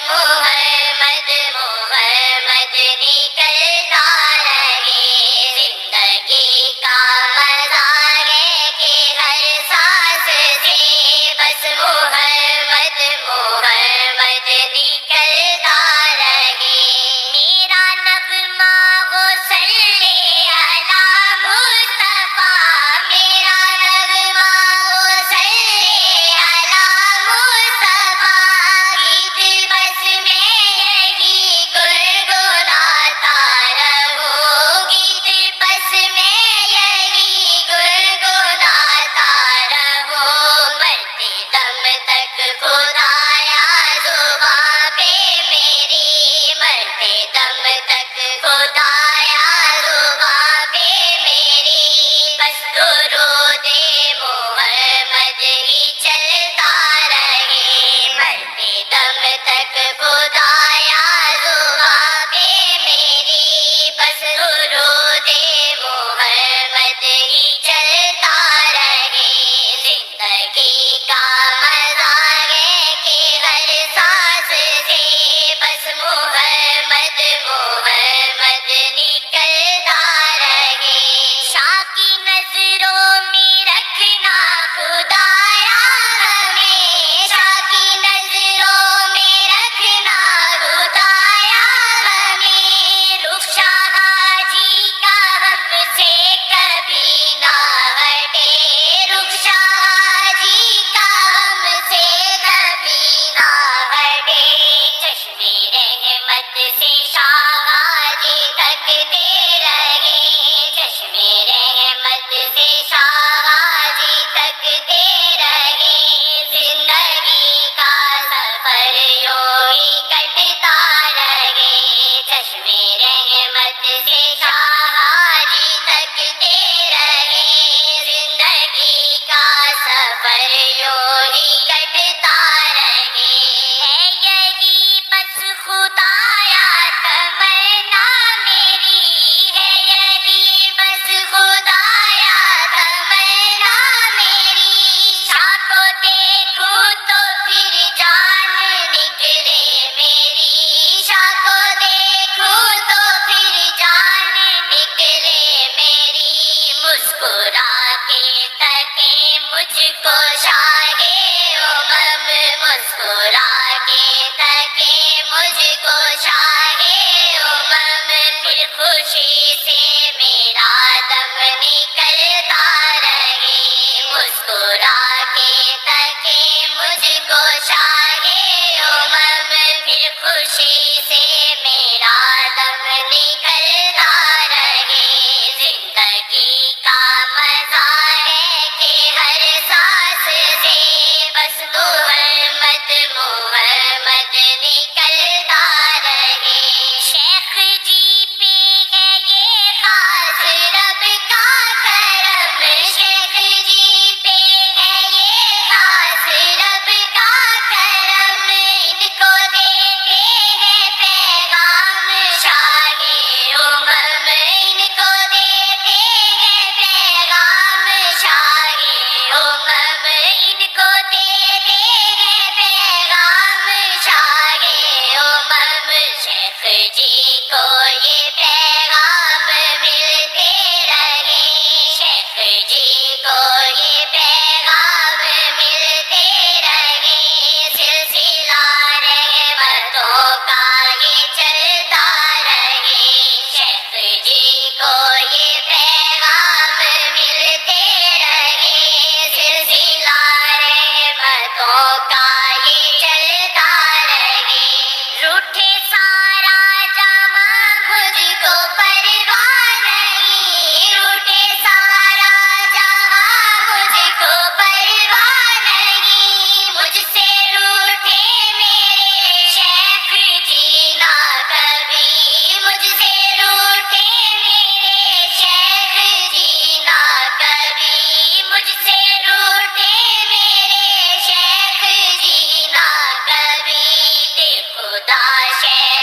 محمد محمد نکلتا رہے، زندگی کا مزہ ہے کہ ہر سانس سے بس محمد محمد نکلتا رہے۔ میرا نغمہ وہ صلی علی مصطفیٰ، میرا نغمہ وہ صلی علی مصطفیٰ، گیت بس میں یہی گنگناتا رہوں، گیت بس میں یہی گنگناتا رہوں، مرتے دم تک خدایا زباں پہ میری، مرتے دم تک خدایا زباں پہ میری، بس درود محمد ہی چلتا رہے، مرتے دم تک خدایا زباں پہ میری، بس درود محمد ہی چلتا رہے۔ زندگی کا مزہ ہے کہ ہر سانس سے بس محمد محمد نکلتا رہے۔ شاہ کی نظروں میں رکھنا خدایا ہمیں، شاہ کی نظروں میں رکھنا خدایا ہمیں، رخ شاہ جی کا ہم سے کبھی نہ ہٹے، رخ شاہ جی کا ہم سے کبھی نہ ہٹے، چشمے رحمت سے شاہ جی تکتے رہے، چشمے رحمت سے شاہ جی تکتے رہے، زندگی کا سفر یوں ہی کٹتا رہے، چشمے رحمت سے شاہ جی تکتے رہے، زندگی کا سفر یوں ہی کٹتا رہے۔ ہے یہی بس خدایا تمنا میری، ہے یہی بس خدایا تمنا میری، شاہ کو دیکھوں تو پھر جان نکلے میری، شاہ کو دیکھوں تو پھر جان نکلے میری، مسکرا کے تکے مجھ کو شاہ امم، مسکرا کے تکے مجھ کو شاہ امم، پھر خوشی سے میرا دم نکلتا رہے، مسکرا کے تکے مجھ کو شاہ امم، پھر خوشی سے میرا دم نکلتا رہے۔ زندگی کا مزہ ہے کہ ہر سانس سے بس محمد محمد نکلتا رہے۔ شیخ جی پہ ہے یہ خاص رب کا کرم، شیخ جی پہ ہے یہ خاص رب کا کرم، ان کو دیتے ہیں پیغام شاہ امم، ان کو دیتے ہیں پیغام شاہ امم، ان کو دیتے ہیں پیغام شاہ امم، شیخ جی کو یہ پیغام ملتے رہے، شیخ جی کو یہ پیغام ملتے رہے، سلسلہ رحمتوں کا یہ چلتا رہے، شیخ جی کو یہ پیغام ملتے رہے، سلسلہ رحمتوں کا یہ چلتا رہے۔ روٹھے سارا جہاں مجھ کو پرواہ نہیں، روٹھے سارا جہاں مجھ کو پرواہ نہیں، مجھ سے روٹھے میرے شیخ جی نہ کبھی، مجھ سے روٹھے میرے شیخ جی نہ کبھی، مجھ سے روٹھے میرے شیخ جی نہ کبھی، دے خدا شیخ